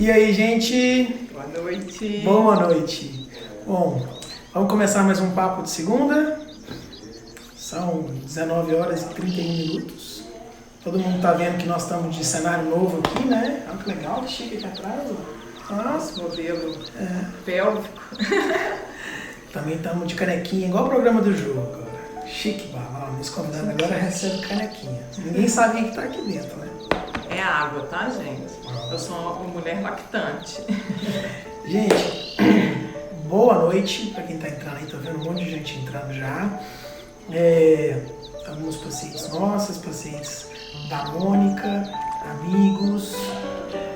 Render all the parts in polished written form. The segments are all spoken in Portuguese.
E aí, gente? Boa noite. Boa noite. Bom, vamos começar mais um papo de segunda. São 19 horas e 31 minutos. Todo mundo tá vendo que nós estamos de cenário novo aqui, né? Olha que legal, que chique aqui atrás. Nosso modelo pélvico. Também estamos de canequinha, igual o programa do jogo agora. Chique, bala. Meus convidados agora recebem canequinha. Ninguém sabe quem que tá aqui dentro, né? É água, tá, gente? Eu sou uma mulher lactante. Gente, boa noite para quem tá entrando aí. Tô vendo um monte de gente entrando já. Alguns pacientes nossos, pacientes da Mônica, amigos.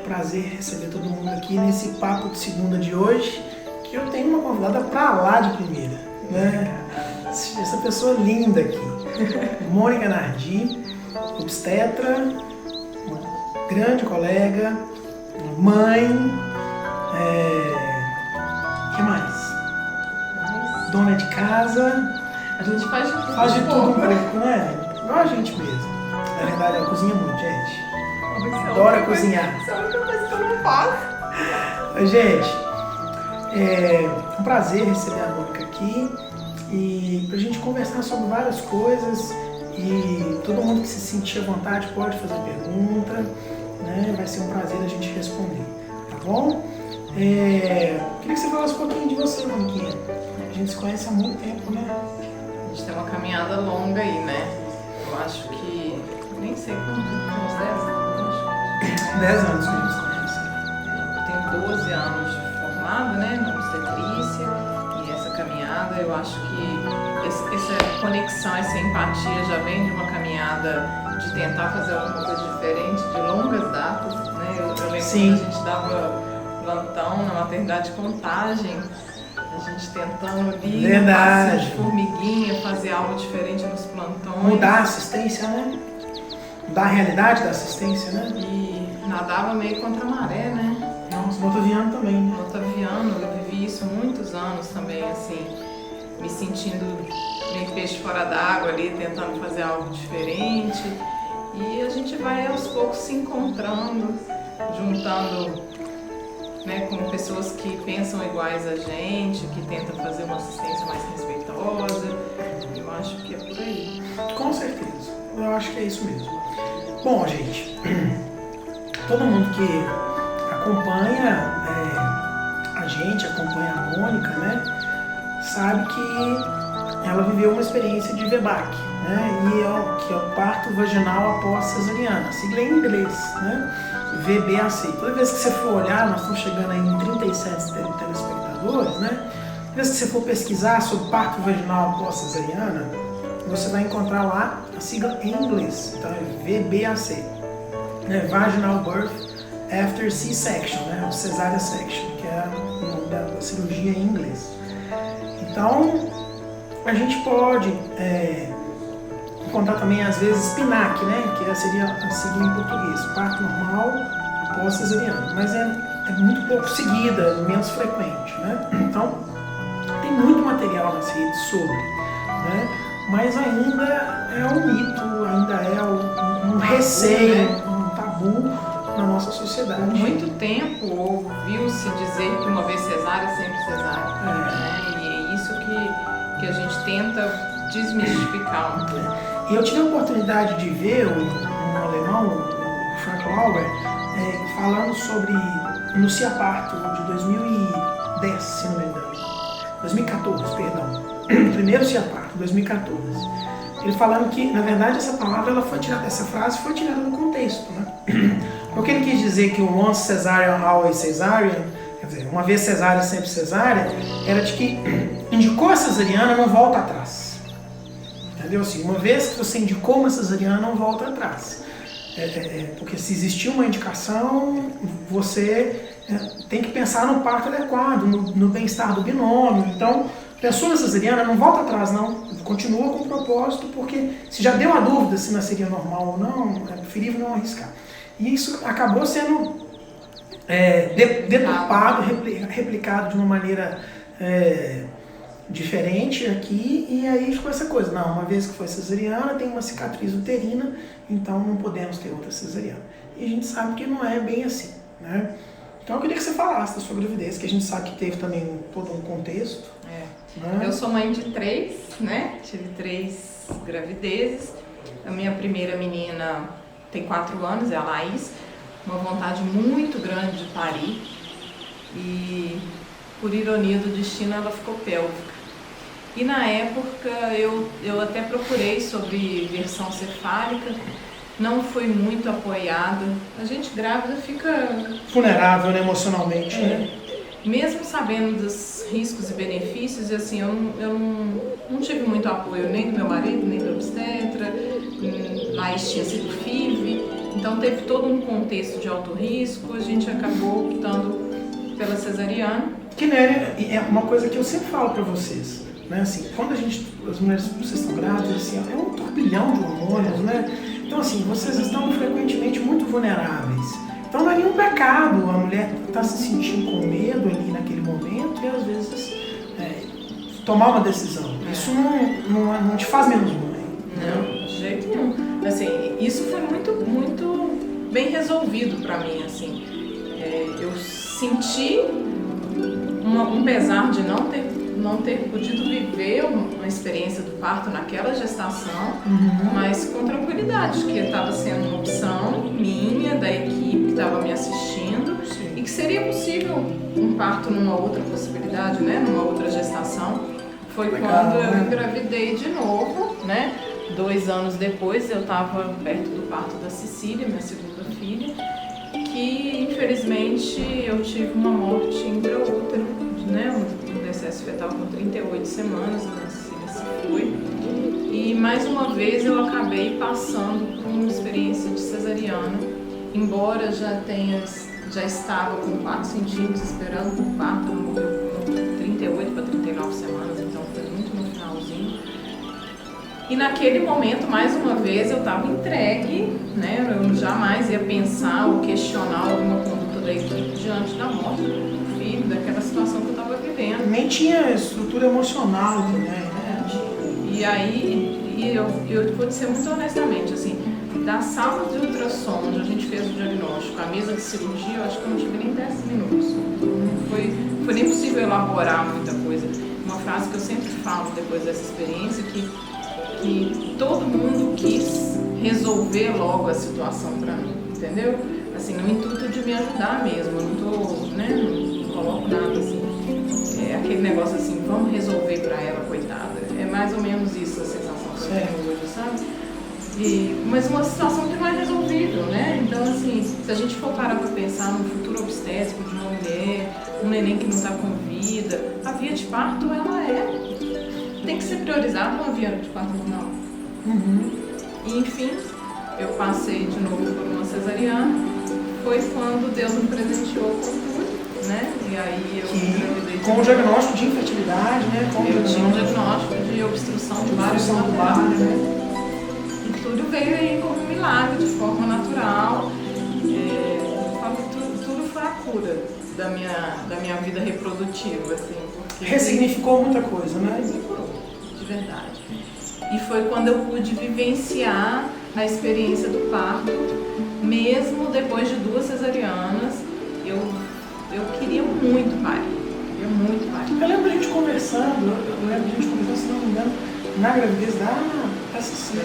Prazer receber todo mundo aqui nesse papo de segunda de hoje, que eu tenho uma convidada pra lá de primeira, né? Essa pessoa linda aqui, Mônica Nardi, obstetra, uma grande colega, mãe, que mais? Dona de casa. A gente faz de tudo. Faz de tudo um pouco, né? Igual a gente mesmo. Na verdade, ela cozinha muito, gente. Adora cozinhar. Isso é a única coisa que eu não faço. Gente, é um prazer receber a Mônica aqui e pra gente conversar sobre várias coisas, e todo mundo que se sentir à vontade pode fazer pergunta, né? Vai ser um prazer a gente responder, tá bom? Queria que você falasse um pouquinho de você, Moniquinha. A gente se conhece há muito tempo, né? A gente tem uma caminhada longa aí, né? Eu acho que... nem sei quanto, uns 10 anos, acho. 10 anos que a gente se conhece. Eu tenho 12 anos de formado, né, na obstetrícia, e essa caminhada, eu acho que essa conexão, essa empatia já vem de uma caminhada de tentar fazer alguma coisa diferente, de longas datas, né? Eu lembro Sim. quando a gente dava plantão na maternidade Contagem, a gente tentando ali, Verdade. passinho de formiguinha, fazer algo diferente nos plantões. Mudar a assistência, né? Mudar a realidade da assistência, né? E nadava meio contra a maré, né? Nossa, no Otaviano também, né? No Otaviano, eu vivi isso muitos anos também, assim, me sentindo meio peixe fora d'água ali, tentando fazer algo diferente. E a gente vai aos poucos se encontrando, juntando, né, com pessoas que pensam iguais a gente, que tentam fazer uma assistência mais respeitosa. Eu acho que é por aí. Com certeza, eu acho que é isso mesmo. Bom, gente, todo mundo que acompanha a gente, acompanha a Mônica, né, sabe que ela viveu uma experiência de VBAC, né, que é o parto vaginal após cesariana, sigla em inglês, né, VBAC. Toda vez que você for olhar, nós estamos chegando aí em 37 telespectadores, né, toda vez que você for pesquisar sobre parto vaginal após cesariana, você vai encontrar lá a sigla em inglês, então é VBAC, né, Vaginal Birth After C-Section, né, ou Cesárea Section, que é o nome da cirurgia em inglês. Então, a gente pode encontrar também, às vezes, PNAC, né, que seria a sigla em português, parto normal após cesariana, mas é muito pouco seguida, menos frequente, né, então tem muito material nas redes sobre, né, mas ainda é um mito, ainda é um receio, um tabu na nossa sociedade. Por muito tempo ouviu-se dizer que uma vez cesárea, sempre cesárea. Né? E é isso que a gente tenta desmistificar um pouco. E eu tive a oportunidade de ver um alemão, o Frank Lauer, falando sobre no Ciaparto de 2010, se não me engano. 2014, perdão. Primeiro Ciaparto, 2014. Ele falando que, na verdade, essa frase foi tirada do contexto, né? Porque ele quis dizer que o once cesarean, always cesarean, quer dizer, uma vez cesárea, sempre cesárea, era de que indicou a cesariana, não volta atrás. Entendeu? Assim, uma vez que você indicou uma cesariana, não volta atrás. Porque se existir uma indicação, você tem que pensar no parto adequado, no bem-estar do binômio. Então, pensou na cesariana, não volta atrás não, continua com o propósito, porque se já deu a dúvida se nasceria normal ou não, é preferível não arriscar. E isso acabou sendo deturpado, replicado de uma maneira diferente aqui, e aí ficou essa coisa, não, uma vez que foi cesariana, tem uma cicatriz uterina, então não podemos ter outra cesariana. E a gente sabe que não é bem assim, né? Então eu queria que você falasse da sua gravidez, que a gente sabe que teve também todo um contexto. Né? Eu sou mãe de 3, né? Tive 3 gravidezes. A minha primeira menina tem 4 anos, é a Laís. Uma vontade muito grande de parir. E, por ironia do destino, ela ficou pélvica. E na época eu até procurei sobre versão cefálica, não fui muito apoiada. A gente grávida fica vulnerável, né, emocionalmente, né? Mesmo sabendo dos riscos e benefícios, assim, eu não tive muito apoio nem do meu marido, nem do obstetra. Laís tinha sido FIV, então teve todo um contexto de alto risco. A gente acabou optando pela cesariana. Que, né, é uma coisa que eu sempre falo para vocês, né? Assim, quando as mulheres, vocês estão grávidas, assim, é um turbilhão de hormônios, né? Então, assim, vocês estão frequentemente muito vulneráveis. Então não é nenhum pecado a mulher estar se sentindo com medo ali naquele momento e às vezes tomar uma decisão. Isso não te faz menos mãe. Não, de jeito nenhum. Assim, isso foi muito bem resolvido para mim, assim. Eu senti um pesar de não ter podido viver uma experiência do parto naquela gestação, mas com tranquilidade, que estava sendo uma opção minha, da equipe que estava me assistindo, e que seria possível um parto numa outra possibilidade, né, numa outra gestação. Foi quando eu engravidei de novo, né? 2 anos depois eu estava perto do parto da Cecília, minha segunda filha, que infelizmente eu tive uma morte intraútero, né? Um decesso fetal com 38 semanas, a Cecília se foi. E mais uma vez eu acabei passando por uma experiência de cesariana, embora já estava com 4 centímetros esperando o parto, morreu com 38 para 39 semanas, então foi muito no finalzinho. E naquele momento, mais uma vez, eu estava entregue, né? Eu jamais ia pensar ou questionar alguma conduta da equipe diante da morte do filho, daquela situação que eu estava vivendo. Nem tinha estrutura emocional também, né? E aí, eu vou dizer muito honestamente, assim, da sala de ultrassom onde a gente fez o diagnóstico, a mesa de cirurgia, eu acho que eu não tive nem 10 minutos. Não foi nem possível elaborar muita coisa. Uma frase que eu sempre falo depois dessa experiência, que todo mundo quis resolver logo a situação para mim, entendeu? Assim, no intuito de me ajudar mesmo, eu não coloco nada assim. É aquele negócio assim, vamos resolver para ela, coitada. É mais ou menos isso a sensação que eu tenho hoje, sabe? Mas uma situação que não é resolvível, né? Então, assim, se a gente for parar para pensar no futuro obstétrico de uma mulher, um neném que não está com vida, a via de parto, ela tem que ser priorizada uma via de parto normal. E, enfim, eu passei de novo por uma cesariana. Foi quando Deus me presenteou com tudo, né? E aí eu engravidei. Com o diagnóstico de infertilidade, né? Eu tinha um diagnóstico de obstrução de vários laterais, né? E tudo veio aí como um milagre, de forma natural. Tudo foi a cura da minha vida reprodutiva, assim. Ressignificou muita coisa, né? De verdade. E foi quando eu pude vivenciar a experiência do parto, mesmo depois de 2 cesarianas. Eu queria muito parir. Eu lembro a gente conversando, se não me engano, na gravidez da Cecília.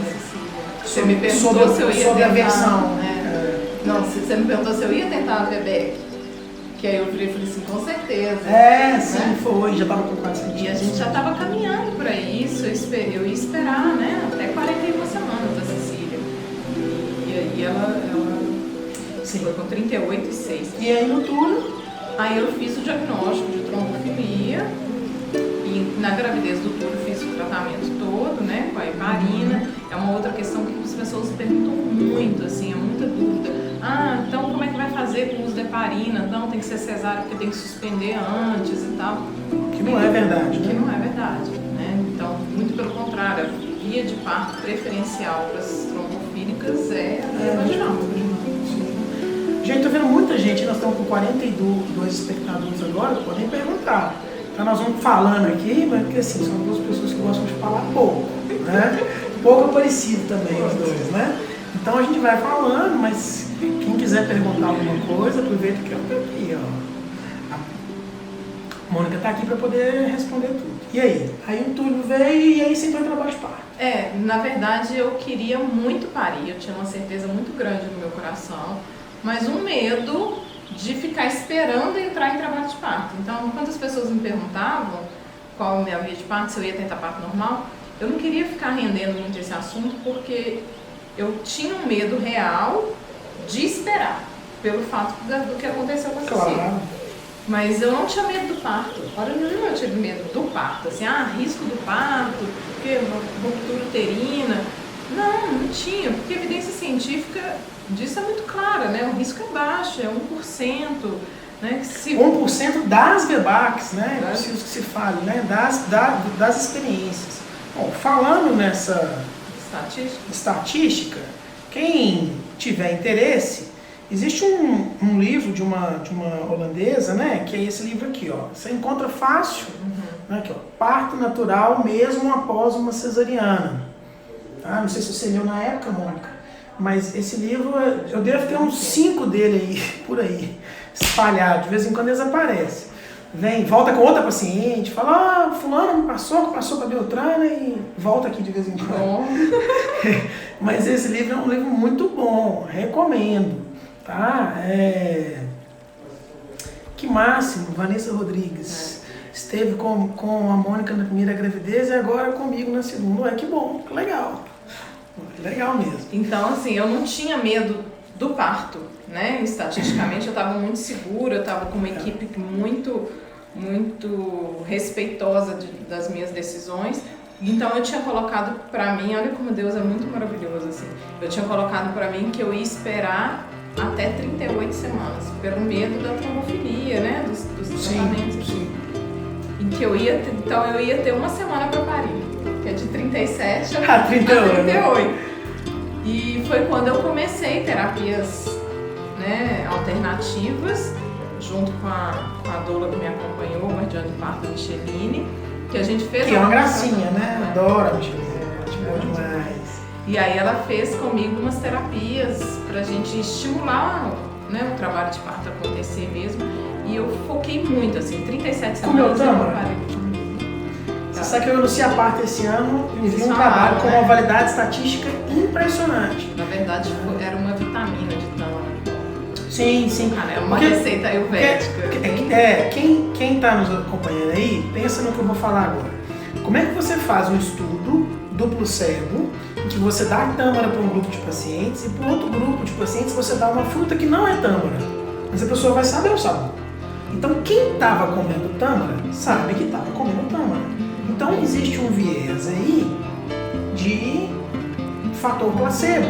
Você me perguntou se eu ia sobre tentar, a versão. Né? Não, você me perguntou se eu ia tentar a bebê. Que aí eu falei assim, com certeza. Sim, né? Foi, já estava com 4 centímetros. E a gente já estava caminhando para isso, eu ia esperar, né, até 41 semanas da Cecília. E aí ela foi com 38,6. E aí no turno? Aí eu fiz o diagnóstico de trombofilia, e na gravidez do turno fiz o tratamento todo, né, com a heparina. É uma outra questão que as pessoas perguntam muito, assim, é muita dúvida. Então como é que vai fazer com o uso da heparina? Não, tem que ser cesárea porque tem que suspender antes e tal. Que não é verdade, né? Que não é verdade, né? Então, muito pelo contrário, a via de parto preferencial para as trombofílicas é a via vaginal. Gente, tô vendo muita gente, nós estamos com 42 espectadores agora, podem perguntar. Então nós vamos falando aqui, mas porque assim, são 2 pessoas que gostam de falar pouco, né? Pouco parecido também os dois, né? Então a gente vai falando, mas quem quiser perguntar alguma coisa, aproveita que eu tô aqui, aqui, ó. A Mônica tá aqui para poder responder tudo. E aí? Aí o Túlio veio e aí você entrou em trabalho de parto. Na verdade eu queria muito parir, eu tinha uma certeza muito grande no meu coração, mas um medo de ficar esperando entrar em trabalho de parto. Então, quando as pessoas me perguntavam qual a minha via de parto, se eu ia tentar parto normal, eu não queria ficar rendendo muito esse assunto porque eu tinha um medo real de esperar, pelo fato do que aconteceu com a Cecília. Claro. Mas eu não tinha medo do parto. Hora nenhuma eu tive medo do parto. Assim, risco do parto, porque uma ruptura uterina. Não tinha, porque a evidência científica disso é muito clara, né? O risco é baixo, é 1%. Né? Que se... 1% das VBACs, né? Preciso que se fale, né? Das experiências. Bom, falando nessa estatística, quem tiver interesse, existe um livro de uma holandesa, né, que é esse livro aqui, ó. Você encontra fácil, né, aqui, ó, Parto Natural mesmo após uma cesariana. Tá? Não sei se você leu na época, Mônica, mas esse livro, eu devo ter uns 5 dele aí, por aí, espalhados. De vez em quando eles aparecem. Vem, volta com outra paciente, fala, fulano me passou para Beltrana e volta aqui de vez em quando. Mas esse livro é um livro muito bom, recomendo. Tá? Que máximo, Vanessa Rodrigues. Esteve com a Mônica na primeira gravidez e agora comigo na segunda. Que bom, que legal. Legal mesmo. Então, assim, eu não tinha medo do parto, né? Estatisticamente eu estava muito segura, eu estava com uma equipe muito respeitosa das minhas decisões. Então eu tinha colocado pra mim, olha como Deus é muito maravilhoso, assim. Eu tinha colocado pra mim que eu ia esperar até 38 semanas, pelo medo da trombofilia, né, dos tratamentos. Sim. Em que eu ia ter uma semana para parir, que é de 37 a 38. E foi quando eu comecei terapias, né, alternativas, junto com a doula que me acompanhou, a guardiã de parto, Micheline, que a gente fez... Que é uma gracinha, né? Adoro a Micheline, boa demais. E aí ela fez comigo umas terapias pra gente estimular, né, o trabalho de parto acontecer mesmo. E eu foquei muito, assim, 37 semanas eu parei. Você sabe que eu anunciei a parto esse ano e vi um trabalho com uma validade estatística impressionante. Na verdade, era uma vitamina de tâmara. Sim. É uma receita ayurvédica. Quem está nos acompanhando aí, pensa no que eu vou falar agora. Como é que você faz um estudo duplo cego, em que você dá tâmara para um grupo de pacientes e para outro grupo de pacientes você dá uma fruta que não é tâmara, mas a pessoa vai saber o sabor. Então quem estava comendo tâmara sabe que estava comendo tâmara. Então existe um viés aí de fator placebo,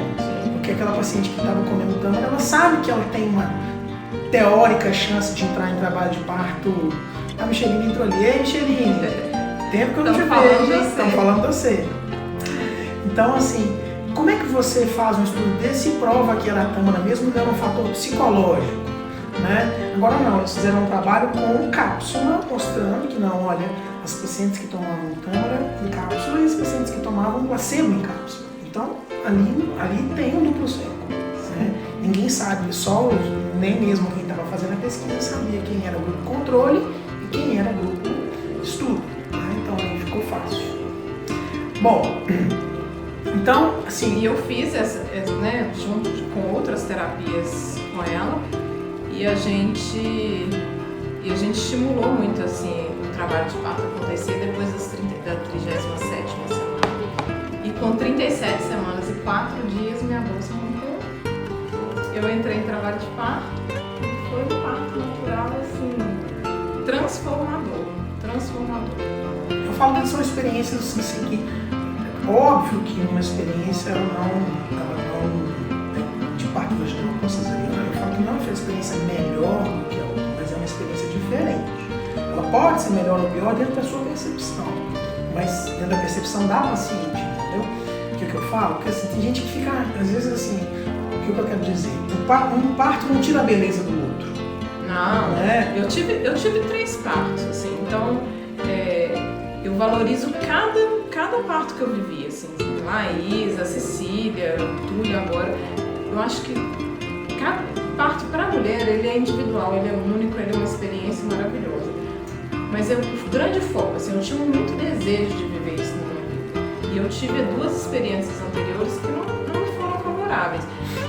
porque aquela paciente que estava comendo tâmara, ela sabe que ela tem uma teórica chance de entrar em trabalho de parto. A Micheline entrou ali. Ei, Micheline, tempo que eu não te vejo, estão falando de você. Então, assim, como é que você faz um estudo desse e prova que era tâmara mesmo dando um fator psicológico, né? Agora não, eles fizeram um trabalho com cápsula, mostrando que não, olha, as pacientes que tomavam tâmara em cápsula e as pacientes que tomavam placebo em cápsula. Então, ali tem um duplo cego, né? Ninguém sabe, nem mesmo quem estava fazendo a pesquisa sabia quem era o grupo controle e quem era o grupo estudo, né? Então aí ficou fácil. Bom, então, assim... E eu fiz né, junto com outras terapias com ela e a gente estimulou muito, assim, o trabalho de parto acontecer depois da 37ª semana. E com 37 semanas e 4 dias minha bolsa rompeu. Eu entrei em trabalho de parto e foi um parto natural, assim, transformador. Eu falo que são experiências assim que, óbvio que uma experiência ela não de parto vaginal com cesariana, eu falo que não é uma experiência melhor do que a outra, mas é uma experiência diferente. Ela pode ser melhor ou pior dentro da sua percepção, mas dentro da percepção da paciente, entendeu? O que eu falo? Porque assim, tem gente que fica, às vezes assim, o que eu quero dizer? Um parto não tira a beleza do outro. Não, né? Eu tive 3 partos, assim, então eu valorizo cada parto que eu vivi, assim, Laís, a Cecília, o Túlio agora. Eu acho que cada parto para a mulher, ele é individual, ele é único, ele é uma experiência maravilhosa. Mas o grande foco, assim, eu tinha muito desejo de viver isso na minha vida. E eu tive 2 experiências anteriores que não foram favoráveis.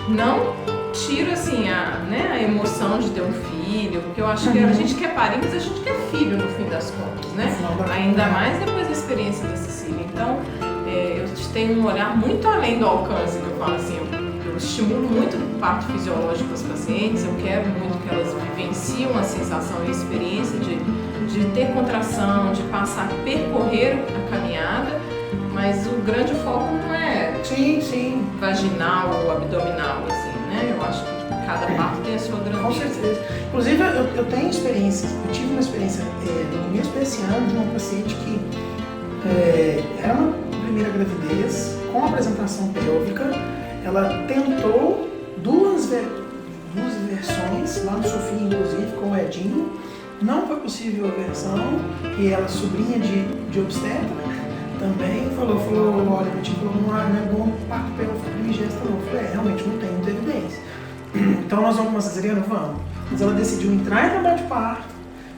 Não tiro, assim, a emoção de ter um filho, porque eu acho que a gente quer parir, mas a gente quer filho no fim das contas, né? Ainda mais depois da experiência da Cecília. Então, eu tenho um olhar muito além do alcance, que eu falo assim, eu estimulo muito o parto fisiológico para as pacientes, eu quero muito que elas vivenciem a sensação e a experiência de ter contração, de percorrer a caminhada, mas o grande foco não é vaginal ou abdominal, assim, né? Eu acho que cada parto tem a sua grandeza. Com certeza. Inclusive, eu tenho experiências, eu tive uma experiência no começo desse ano de uma paciente que era uma primeira gravidez com apresentação pélvica. Ela tentou duas versões, lá no Sofia, inclusive, com o Edinho. Não foi possível a versão, e ela, sobrinha de obstetra, também falou, olha, a gente falou, não é bom parto pélvico primigesta não. Eu falei, realmente não tem muita evidência. Então nós vamos com uma cesariana? Vamos. Mas ela decidiu entrar em trabalho de parto,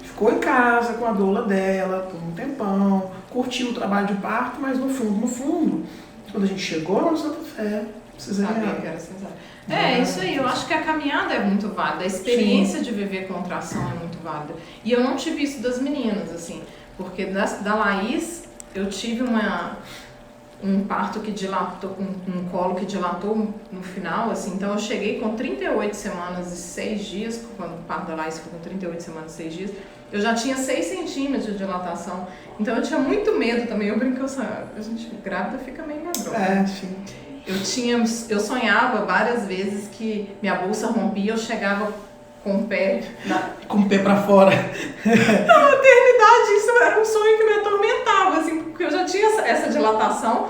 ficou em casa com a doula dela por um tempão, curtiu o trabalho de parto, mas no fundo, quando a gente chegou na Santa Fé, cesariana. Isso aí, eu acho que a caminhada é muito válida, a experiência de viver contração é muito válida. E eu não tive isso das meninas, assim, porque da Laís eu tive um parto que dilatou, um colo que dilatou no final, assim, então eu cheguei com 38 semanas e 6 dias, quando o parto da Laís foi com 38 semanas e 6 dias, eu já tinha 6 centímetros de dilatação, então eu tinha muito medo também, eu brinco, a gente grávida fica meio medrosa. Sim. Eu sonhava várias vezes que minha bolsa rompia, eu chegava com o pé... Com o pé pra fora. Na maternidade, isso era um sonho que me atormentava, assim, porque eu já tinha essa dilatação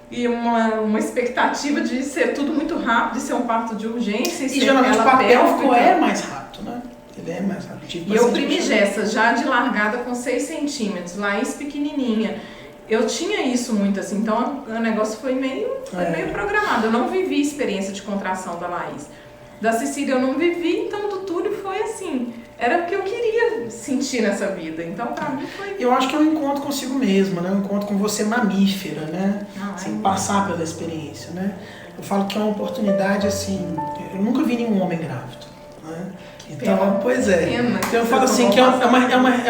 e uma expectativa de ser tudo muito rápido, de ser um parto de urgência. E geralmente o parto pélvico é mais rápido, né? Ele é mais rápido. E eu primigesta, já de largada com 6 centímetros, Laís pequenininha. Eu tinha isso muito, assim, então o negócio foi meio programado. Eu não vivi experiência de contração da Laís. Da Cecília eu não vivi, então do Túlio foi assim, era o que eu queria sentir nessa vida. Então pra mim foi... Eu acho que é um encontro consigo mesma, né? Um encontro com você mamífera, né? Assim, passar pela experiência, né? Eu falo que é uma oportunidade, assim, eu nunca vi nenhum homem grávido, né? Então, pois é. Então eu falo assim que é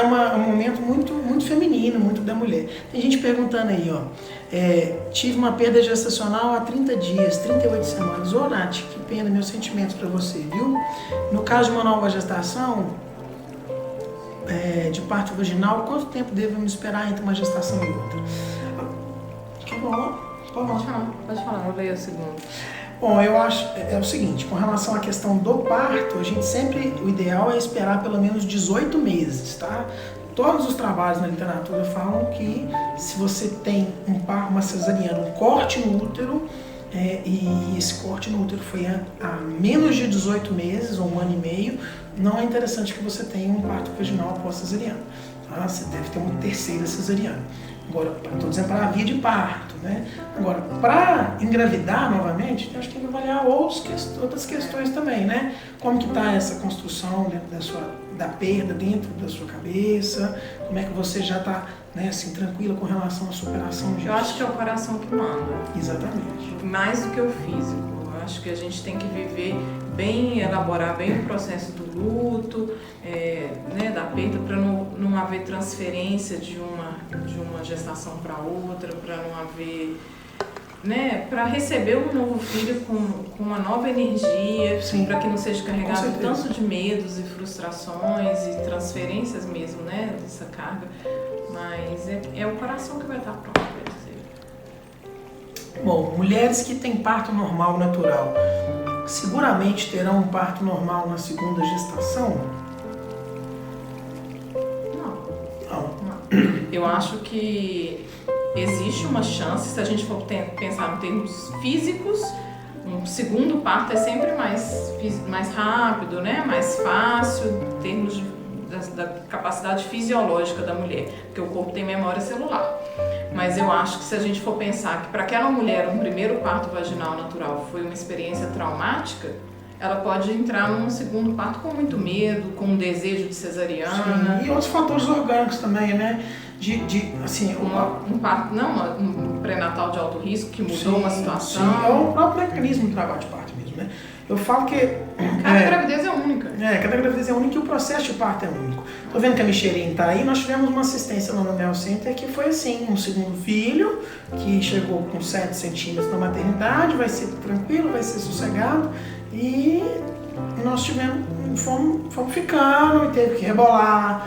um momento muito feminino, muito da mulher. Tem gente perguntando aí, ó. Tive uma perda gestacional há 30 dias, 38 semanas. Ô, Nath, que pena, meus sentimentos pra você, viu? No caso de uma nova gestação, de parto vaginal, quanto tempo devemos esperar entre uma gestação e outra? Que bom. Pode falar, eu leio o segundo. Bom, eu acho, é o seguinte, com relação à questão do parto, a gente sempre, o ideal é esperar pelo menos 18 meses, tá? Todos os trabalhos na literatura falam que se você tem uma cesariana, um corte no útero, e esse corte no útero foi há menos de 18 meses, ou 1 ano e meio, não é interessante que você tenha um parto vaginal após cesariana, tá? Você deve ter uma 3ª cesariana. Agora, estou dizendo para a via de parto, né? Agora, para engravidar novamente, acho que tem que avaliar outras questões também, né? Como que está essa construção dentro da perda dentro da sua cabeça, como é que você já está, né, assim, tranquila com relação à superação disso. Eu acho que é o coração que manda. Exatamente. Mais do que o físico. Eu acho que a gente tem que viver bem, elaborar bem o processo do luto, né, da perda, para não haver transferência de uma gestação para outra, para não haver, né, para receber um novo filho com uma nova energia, para que não seja carregado tanto de medos e frustrações e transferências mesmo, né, dessa carga, mas é o coração que vai estar pronto para dizer. Bom, mulheres que têm parto normal natural, seguramente terão um parto normal na 2ª gestação? Não. Eu acho que existe uma chance, se a gente for pensar em termos físicos, um segundo parto é sempre mais rápido, né? Mais fácil, em termos da capacidade fisiológica da mulher, porque o corpo tem memória celular. Mas eu acho que se a gente for pensar que para aquela mulher um primeiro parto vaginal natural foi uma experiência traumática, ela pode entrar num segundo parto com muito medo, com um desejo de cesariana. Sim, e outros fatores orgânicos também, né? Assim, um pré-natal de alto risco que mudou uma situação. Sim, é o próprio mecanismo do trabalho de parto mesmo, né? Eu falo que... Cada gravidez é única. Cada gravidez é única e o processo de parto é único. Tô vendo que a Micheline está aí, nós tivemos uma assistência lá no Neo Center que foi assim, um segundo filho, que chegou com 7 centímetros na maternidade, vai ser tranquilo, vai ser sossegado, e nós fomos ficando, e teve que rebolar,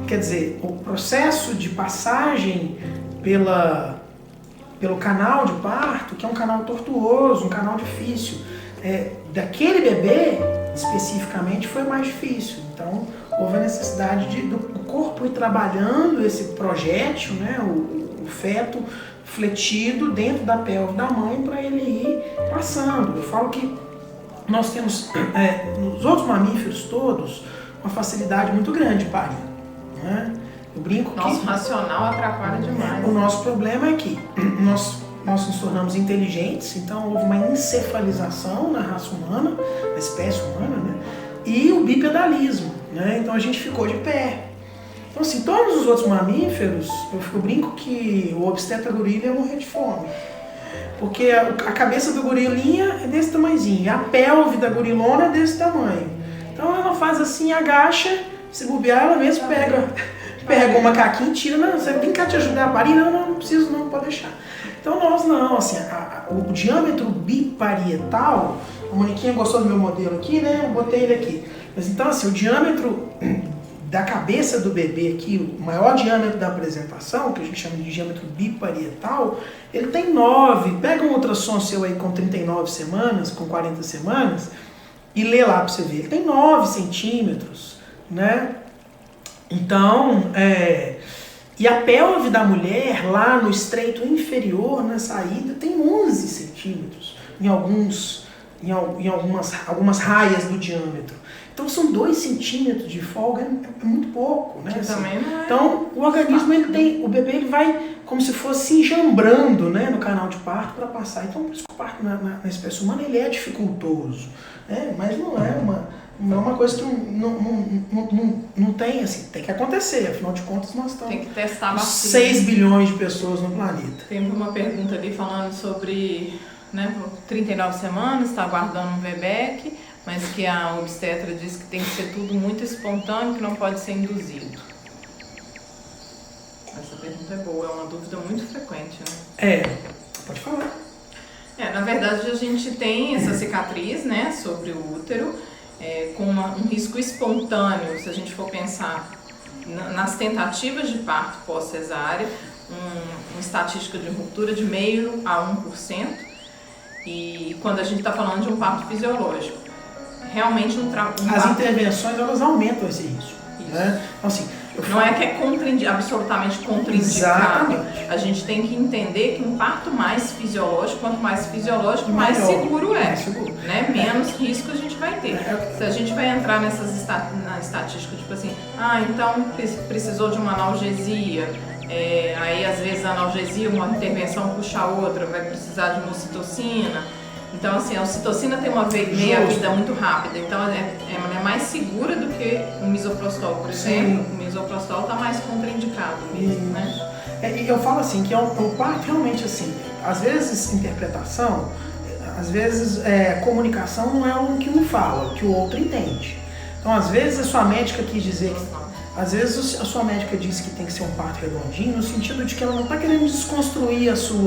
quer dizer, o processo de passagem pelo canal de parto, que é um canal tortuoso, um canal difícil, daquele bebê, especificamente, foi mais difícil. Então, houve a necessidade do corpo ir trabalhando esse projétil, né, o feto fletido dentro da pelve da mãe para ele ir passando. Eu falo que nós temos, nos outros mamíferos todos, uma facilidade muito grande de parir, né? Eu brinco que... Nosso racional atrapalha demais. O nosso problema é que nós nos tornamos inteligentes, então houve uma encefalização na raça humana, na espécie humana, né? E o bipedalismo, né? Então a gente ficou de pé. Então assim, todos os outros mamíferos, eu brinco que o obstetra gorila ia morrer de fome. Porque a cabeça do gorilinha é desse tamanhozinho, e a pelve da gorilona é desse tamanho. Então ela faz assim, agacha, se bobear, ela mesmo pega o macaquinho e tira. Não, você vem cá te ajudar a parir? Não preciso não, pode deixar. Então nós não, assim, o diâmetro biparietal, a Moniquinha gostou do meu modelo aqui, né? Eu botei ele aqui. Mas então assim, o diâmetro da cabeça do bebê aqui, o maior diâmetro da apresentação, que a gente chama de diâmetro biparietal, ele tem 9. Pega um ultrassom seu aí com 39 semanas, com 40 semanas, e lê lá para você ver. Ele tem 9 centímetros, né? Então, e a pelve da mulher, lá no estreito inferior, na saída, tem 11 centímetros, em algumas raias do diâmetro. Então são 2 centímetros de folga, é muito pouco, né? Assim. Também não é. Então o organismo, o bebê ele vai como se fosse enjambrando, né, no canal de parto para passar. Então por isso que o parto na espécie humana ele é dificultoso, né? Mas não é uma coisa que não tem, assim, tem que acontecer, afinal de contas nós estamos... Tem que testar bastante. 6 bilhões de pessoas no planeta. Tem uma pergunta ali falando sobre, né, 39 semanas, está aguardando um bebê, mas que a obstetra diz que tem que ser tudo muito espontâneo, que não pode ser induzido. Essa pergunta é boa, é uma dúvida muito frequente, né? Pode falar. Na verdade a gente tem essa cicatriz, né, sobre o útero, com um risco espontâneo, se a gente for pensar nas tentativas de parto pós-cesárea, uma estatística de ruptura de 0,5% a 1%, e quando a gente está falando de um parto fisiológico, realmente as intervenções elas aumentam esse risco, né? Então, assim, não é que é absolutamente contraindicado. Exatamente. A gente tem que entender que um parto mais fisiológico, quanto mais fisiológico, mais seguro é. Né? Menos risco a gente vai ter. Se a gente vai entrar na estatística, tipo assim, então precisou de uma analgesia, aí às vezes a analgesia, uma intervenção puxa a outra, vai precisar de uma ocitocina. Então, assim, a ocitocina tem uma meia-vida muito rápida, então ela é mais segura do que o misoprostol, por exemplo. O misoprostol está mais contraindicado mesmo, né? E eu falo assim, que o parto realmente, assim, às vezes interpretação, às vezes comunicação não é o que um fala, o que o outro entende. Então, às vezes a sua médica quis dizer que... Às vezes a sua médica disse que tem que ser um parto redondinho, no sentido de que ela não está querendo desconstruir o seu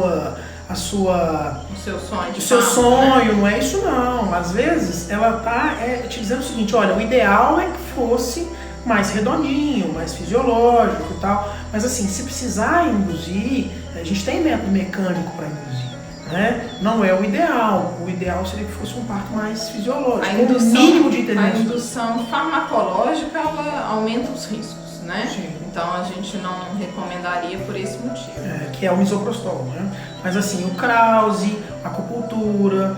sonho, não é isso não. Às vezes ela está te dizendo o seguinte, olha, o ideal é que fosse mais redondinho, mais fisiológico e tal, mas assim, se precisar induzir, a gente tem método mecânico para induzir, né? Não é o ideal seria que fosse um parto mais fisiológico, o mínimo de intervenção. A indução farmacológica, ela aumenta os riscos, né? Sim. Então a gente não recomendaria por esse motivo. Que é o misoprostol, né? Mas assim, o Krause, acupuntura,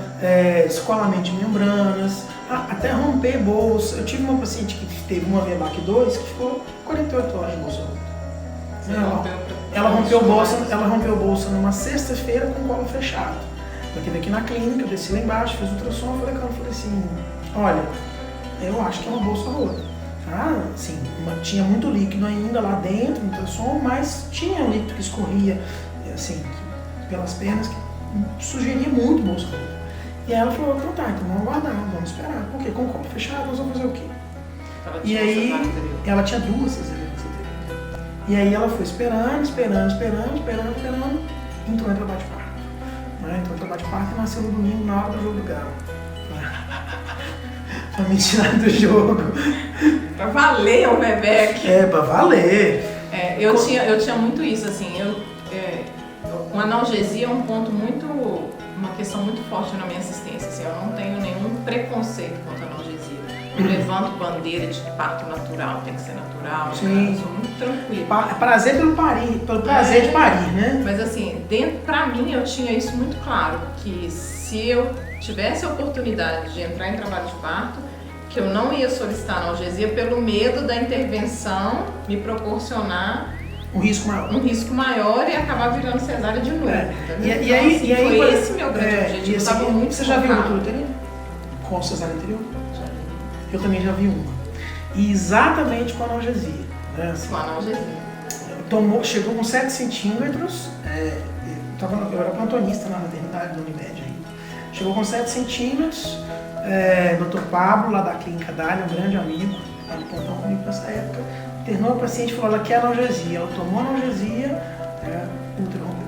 descolamento de membranas, até romper bolsa. Eu tive uma paciente que teve uma VMAC 2 que ficou 48 horas de bolsa. Ela rompeu bolsa numa sexta-feira com o colo fechado. Ela teve aqui na clínica, eu desci lá embaixo, fiz ultrassom, falei com ela, falei assim, olha, eu acho que é uma bolsa rota. Assim, tinha muito líquido ainda lá dentro no ultrassom, mas tinha um líquido que escorria, assim, pelas pernas, que sugeria muito bolsa rota. E aí ela falou, então tá, então vamos aguardar, vamos esperar. Porque com o copo fechado, nós vamos fazer o quê? E aí, ela tinha 2 cesarianas anteriores. E aí ela foi esperando, entrou em trabalho de parto. Entrou em trabalho de parto e nasceu no domingo na hora do jogo do Galo. Pra me tirar do jogo. Pra valer o bebê. Pra valer. Eu tinha muito isso, assim, uma analgesia é um ponto muito, uma questão muito forte na minha assistência, assim, eu não tenho nenhum preconceito contra a analgesia. Eu levanto bandeira de que parto natural tem que ser natural. Sim. Eu sou muito tranquila. É prazer pelo prazer de parir, né? Mas assim, pra mim eu tinha isso muito claro, que se eu tivesse a oportunidade de entrar em trabalho de parto, que eu não ia solicitar analgesia pelo medo da intervenção me proporcionar um risco maior e acabar virando cesárea de novo. E aí foi esse meu grande objetivo. Assim, você já viu uma uterina com cesárea anterior? Eu também já vi uma. E exatamente com analgesia. Né? Assim, com analgesia. Chegou com 7 centímetros, eu era plantonista na maternidade da Unimed ainda. Chegou com 7 centímetros, Dr. Pablo, lá da clínica Dália, um grande amigo, estava no plantão comigo nessa época, internou a paciente e falou, ela quer analgesia. Ela tomou analgesia, útero rompeu.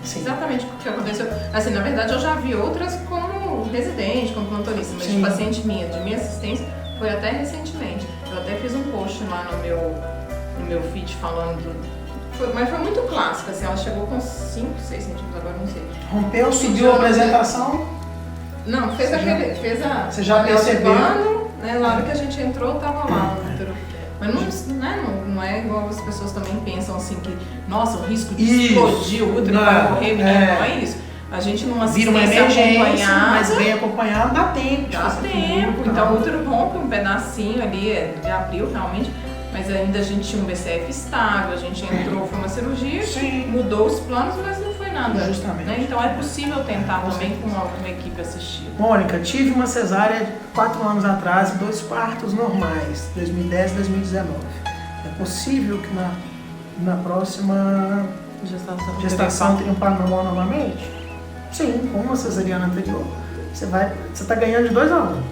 Exatamente o que aconteceu. Assim, na verdade, eu já vi outras como residente, como plantonista, mas de paciente minha, de minha assistência, foi até recentemente. Eu até fiz um post lá no meu feed falando mas foi muito clássico, assim, ela chegou com 5, 6 centímetros, agora não sei. Rompeu, subiu a apresentação? Não, fez a... Você já percebeu? Né, na hora que a gente entrou, tava lá o útero. Mas não é igual as pessoas também pensam assim que, nossa, o risco de explodir o útero vai morrer, não é isso. A gente numa assistência acompanhada, mas bem acompanhado, dá tempo. Dá tempo, então o útero rompe um pedacinho ali, de abril realmente, mas ainda a gente tinha um BCF estável, a gente entrou, foi uma cirurgia, mudou os planos, mas não foi nada. Justamente. Né? Então é possível tentar também com alguma equipe assistir. Mônica, tive uma cesárea 4 anos atrás, 2 partos normais, 2010 e 2019. É possível que na próxima gestação tenha um parto normal novamente? Sim, com uma cesariana anterior. Você está ganhando de 2 a 1.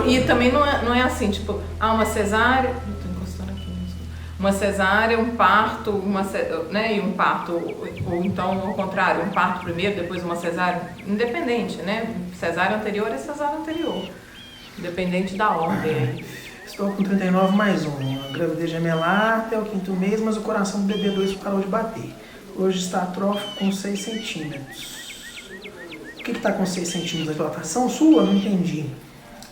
E também não é assim, tipo, uma cesárea. Estou encostando aqui. Uma cesárea, um parto, né? E um parto, ou então ao contrário, um parto primeiro, depois uma cesárea, independente, né? Cesárea anterior é cesárea anterior. Independente da ordem. Estou com 39 mais 1. A gravidez gemelar até o 5º mês, mas o coração do bebê 2 parou de bater. Hoje está atrófico com 6 centímetros. O que está com 6 centímetros? A dilatação sua? Não entendi.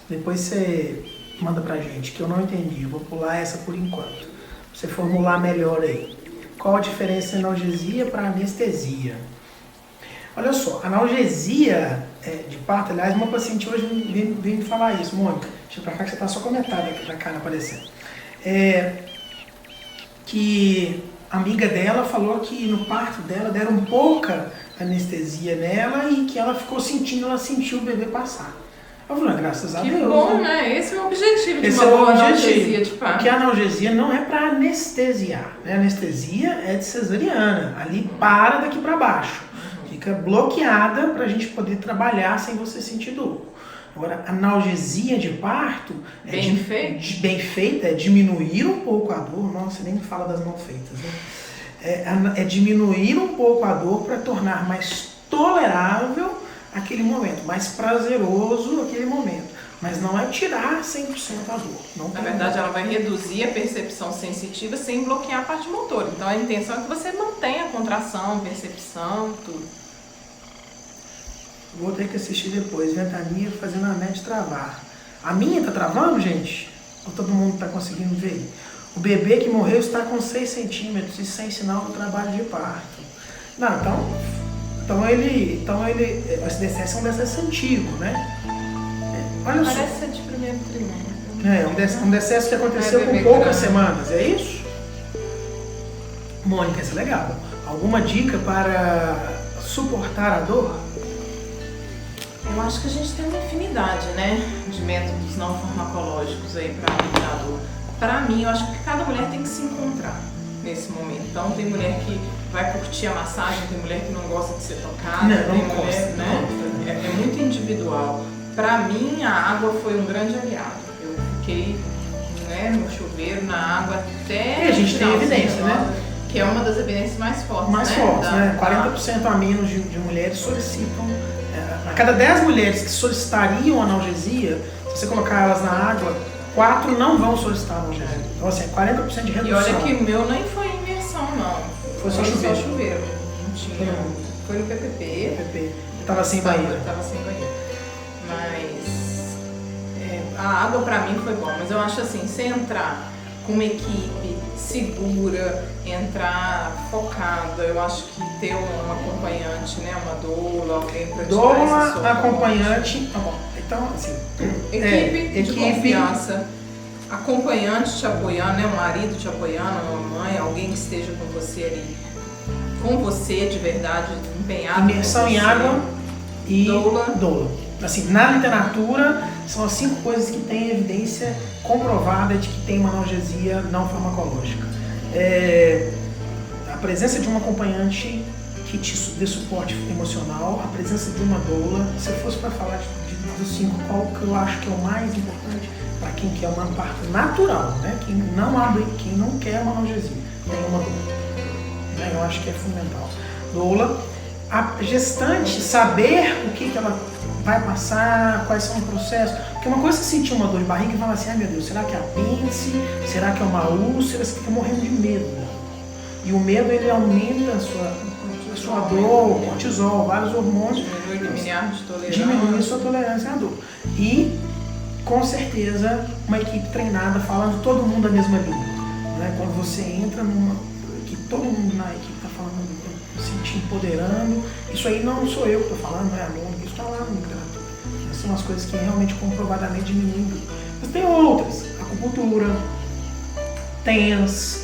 Depois você manda pra gente, que eu não entendi. Eu vou pular essa por enquanto. Você formular melhor aí. Qual a diferença de analgesia para anestesia? Olha só, analgesia de parto, aliás, uma paciente hoje veio me falar isso, Mônica. Deixa pra cá que você tá só com metade aqui pra cá aparecendo. Que a amiga dela falou que no parto dela deram pouca anestesia nela e que ela sentiu o bebê passar. Eu falei, graças a Deus. Que bom, né? Esse é o objetivo de uma boa analgesia de parto. Porque a analgesia não é para anestesiar, né? A anestesia é de cesariana, ali para daqui para baixo. Fica bloqueada para a gente poder trabalhar sem você sentir dor. Agora, analgesia de parto bem feita é diminuir um pouco a dor. Nossa, nem me fala das não feitas, né? É diminuir um pouco a dor para tornar mais tolerável aquele momento, mais prazeroso aquele momento. Mas não é tirar 100% a dor. Na verdade, ela vai reduzir a percepção sensitiva sem bloquear a parte motora. Então, a intenção é que você mantenha a contração, percepção, tudo. Vou ter que assistir depois. Ventania fazendo a net travar. A minha tá travando, gente? Ou todo mundo tá conseguindo ver? O bebê que morreu está com 6 centímetros e sem sinal do trabalho de parto. Não, então esse DCS é um DCS antigo, né? Olha só. Parece ser de primeiro trimestre. Um DCS que aconteceu com poucas semanas, é isso? Mônica, isso é legal. Alguma dica para suportar a dor? Eu acho que a gente tem uma infinidade, né, de métodos não farmacológicos aí para aliviar a dor. Para mim, eu acho que cada mulher tem que se encontrar nesse momento. Então, tem mulher que vai curtir a massagem, tem mulher que não gosta de ser tocada, tem mulher, né? É muito individual. Para mim, a água foi um grande aliado. Eu fiquei, né, no chuveiro, na água até. E a gente tem evidência, né? Que é uma das evidências mais fortes. Mais fortes, né? 40% a menos de mulheres solicitam. A cada 10 mulheres que solicitariam analgesia, se você colocar elas na água, 4 não vão solicitar analgesia. Então, assim, 40% de redução. E olha que o meu nem foi imersão, não. Foi só chuveiro. Não tinha. Foi no PPP. Tava sem banheiro. Tava sem banheiro. Mas a água pra mim foi bom. Mas eu acho assim, você entrar com uma equipe segura, entrar focada, eu acho que ter um acompanhante, né, uma doula, alguém pra te dar esse suporte. Acompanhante, tá bom. Então, assim, equipe de confiança, acompanhante te apoiando, né, um marido te apoiando, uma mãe, alguém que esteja com você ali, com você de verdade, empenhado. Imersão em água e doula. Assim, na literatura, são as 5 coisas que têm evidência comprovada de que tem uma analgesia não farmacológica. A presença de um acompanhante que te dê suporte emocional, a presença de uma doula. Se eu fosse para falar dos 5, qual que eu acho que é o mais importante para quem quer uma parto natural, né? Quem não quer uma analgesia, tem uma doula. Né? Eu acho que é fundamental. Doula. A gestante saber o que ela vai passar, quais são os processos. Porque uma coisa é você sentir uma dor de barriga e falar assim, ai meu Deus, será que é apêndice? Será que é uma úlcera? Você fica morrendo de medo. E o medo, ele aumenta a sua dor, o cortisol, vários hormônios. Diminui a sua tolerância à dor. E, com certeza, uma equipe treinada falando todo mundo a mesma língua. Né? Quando você entra numa equipe, todo mundo na equipe está falando, se te empoderando. Isso aí não sou eu que estou falando, não é a Mônica, isso está lá no literatura. Essas são as coisas que realmente comprovadamente diminuem. Mas tem outras, acupuntura, TENS,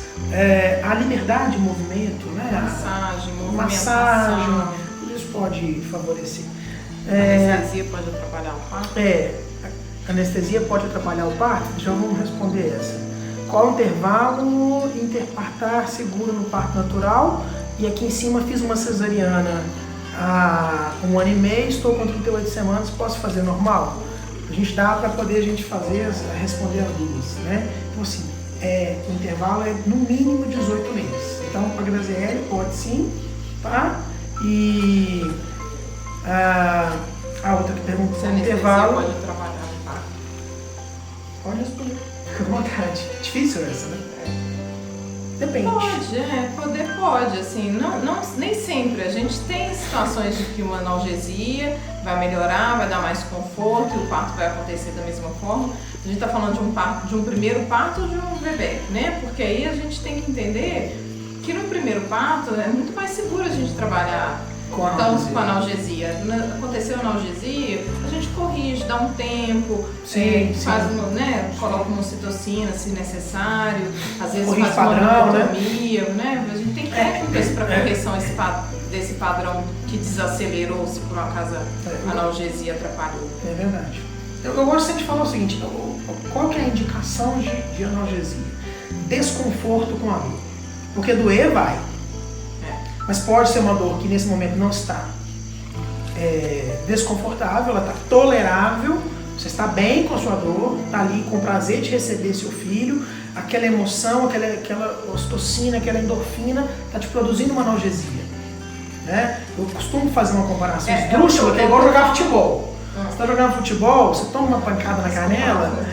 a liberdade de movimento, né? Massagem, tudo isso pode favorecer. Anestesia pode atrapalhar o parto? Anestesia pode atrapalhar o parto? Já vamos responder essa. Qual o intervalo interpartar seguro no parto natural? E aqui em cima fiz uma cesariana há 1 ano e meio, estou com 38 semanas, posso fazer normal? A gente dá para poder responder as duas, né? Então assim, o intervalo é no mínimo 18 meses. Então para a Graziele pode sim, tá? E a outra que perguntou se a intervalo pode trabalhar no parto? Pode responder, fica à vontade. Difícil essa, né? Depende. Pode, assim, nem sempre. A gente tem situações de que uma analgesia vai melhorar, vai dar mais conforto e o parto vai acontecer da mesma forma. A gente está falando de um primeiro parto ou de um bebê, né? Porque aí a gente tem que entender que no primeiro parto é muito mais seguro a gente trabalhar com analgesia. Aconteceu a analgesia, a gente corrige, dá um tempo, faz coloca uma ocitocina se necessário, às vezes faz uma lobotomia, né? A gente tem técnicas para correção desse padrão que desacelerou se por uma acaso a analgesia atrapalhou. É verdade. Eu gosto sempre de falar o seguinte, qual que é a indicação de analgesia? Desconforto com a dor. Porque doer vai. Mas pode ser uma dor que nesse momento não está desconfortável, ela está tolerável, você está bem com a sua dor, está ali com o prazer de receber seu filho, aquela emoção, aquela ocitocina, aquela endorfina, está te produzindo uma analgesia. Né? Eu costumo fazer uma comparação esdrúxula, que é igual jogar futebol. Você está jogando futebol, você toma uma pancada na canela,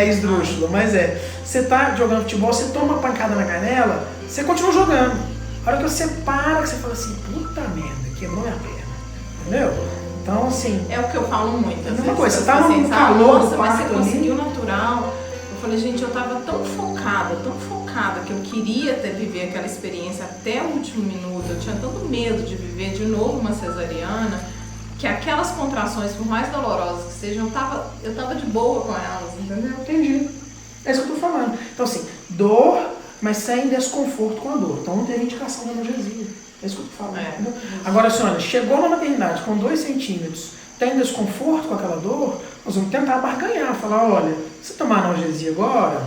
esdrúxula, mas você está jogando futebol, você toma uma pancada na canela, você continua jogando. A hora que você para, que você fala assim, puta merda, quebrou minha perna, entendeu? Então, assim... É o que eu falo muito. É uma coisa, você tá no calor do parto, mas você conseguiu natural. Eu falei, gente, eu tava tão focada, que eu queria viver aquela experiência até o último minuto. Eu tinha tanto medo de viver de novo uma cesariana, que aquelas contrações, por mais dolorosas que sejam, eu tava de boa com elas, entendeu? Entendi. É isso que eu tô falando. Então, assim, dor... mas sem desconforto com a dor. Então não teve indicação de analgesia. É isso que eu tô falando. É. Agora, senhora, chegou na maternidade com 2 centímetros, tem desconforto com aquela dor, nós vamos tentar barganhar, falar, olha, se tomar analgesia agora,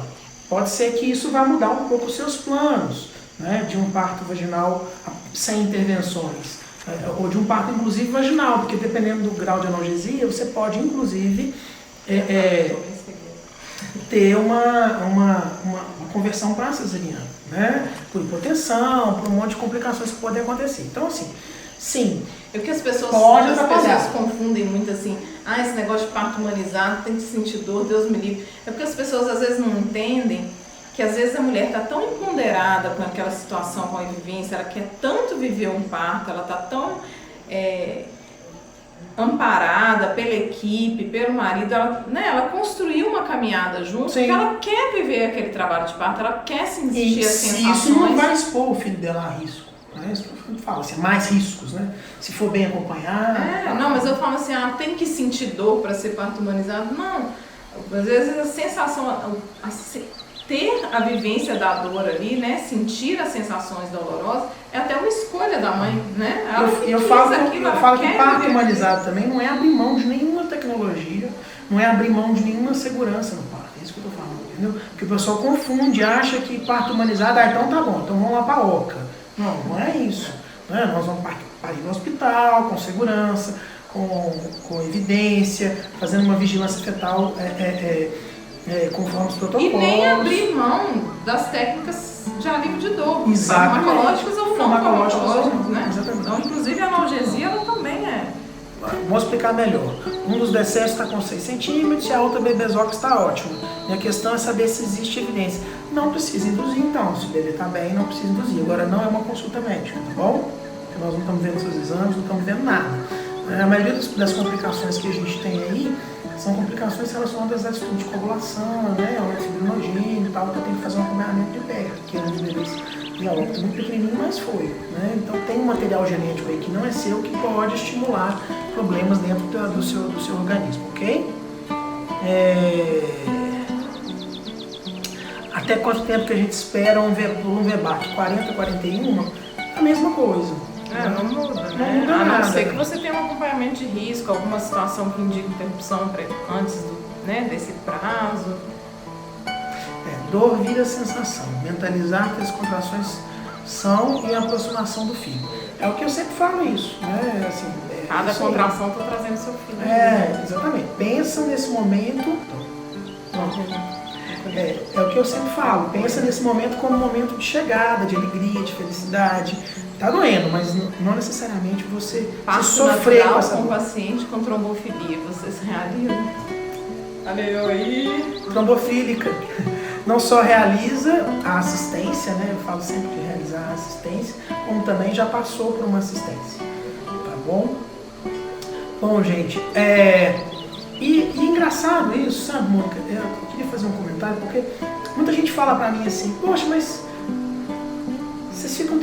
pode ser que isso vá mudar um pouco os seus planos, né, de um parto vaginal sem intervenções, ou de um parto inclusive vaginal, porque dependendo do grau de analgesia, você pode inclusive ter uma conversão para cesariana, né, por hipotensão, por um monte de complicações que podem acontecer. Então, assim, sim, É porque as pessoas confundem muito assim, esse negócio de parto humanizado, tem que sentir dor, Deus me livre. É porque as pessoas às vezes não entendem que às vezes a mulher está tão empoderada com aquela situação, com a vivência, ela quer tanto viver um parto, ela está tão amparada pela equipe, pelo marido, ela construiu uma caminhada junto, porque ela quer viver aquele trabalho de parto, ela quer sentir as sensações. Isso não vai expor o filho dela a risco. É isso que eu falo, assim, mais riscos, né? Se for bem acompanhado. Não, mas eu falo assim, tem que sentir dor para ser parto humanizado. Não, às vezes a sensação, ter a vivência da dor ali, né? Sentir as sensações dolorosas, é até uma escolha da mãe, né? Eu falo que parto humanizado também não é abrir mão de nenhuma tecnologia, não é abrir mão de nenhuma segurança no parto. É isso que eu tô falando, entendeu? Porque o pessoal confunde, acha que parto humanizado, então tá bom, então vamos lá pra OCA. Não é isso. Né? Nós vamos parir no hospital, com segurança, com evidência, fazendo uma vigilância fetal conforme os protocolos. E nem abrir mão das técnicas de alívio de dor, farmacológicas ou não farmacológicas, né? Exatamente. Então, inclusive, a analgesia, ela também é. Vamos explicar melhor. Um dos decessos está com 6 centímetros e a outra bebezoca está ótima. E a questão é saber se existe evidência. Não precisa induzir, então. Se o bebê está bem, não precisa induzir. Agora, não é uma consulta médica, tá bom? Porque nós não estamos vendo seus exames, não estamos vendo nada. A maioria das complicações que a gente tem aí são complicações relacionadas à atitude de coagulação, né? Ao fibrinogênio e tal, então tem que fazer um acompanhamento de perto, que é um de bebês muito pequenininho, mas foi, né? Então tem um material genético aí que não é seu, que pode estimular problemas dentro do seu organismo, ok? Até quanto tempo que a gente espera um VBAC? 40, 41? A mesma coisa. Não muda, né? Não muda a não nada. ser que você tenha um acompanhamento de risco, alguma situação que indique interrupção antes desse prazo. Dor vira sensação. Mentalizar que as contrações são em aproximação do filho. É o que eu sempre falo isso, né? Assim, cada contração está trazendo seu filho. Exatamente. Pensa nesse momento. É o que eu sempre falo. Pensa nesse momento como um momento de chegada, de alegria, de felicidade. Tá doendo, mas não necessariamente você se sofrer com essa dor. Com o paciente com trombofilia, vocês realizam? Olha eu aí. Trombofílica. Não só realiza a assistência, né? Eu falo sempre de realizar a assistência, como também já passou por uma assistência. Tá bom? Bom, gente, e engraçado isso, sabe, Mônica? Eu queria fazer um comentário, porque muita gente fala pra mim assim, poxa, mas vocês ficam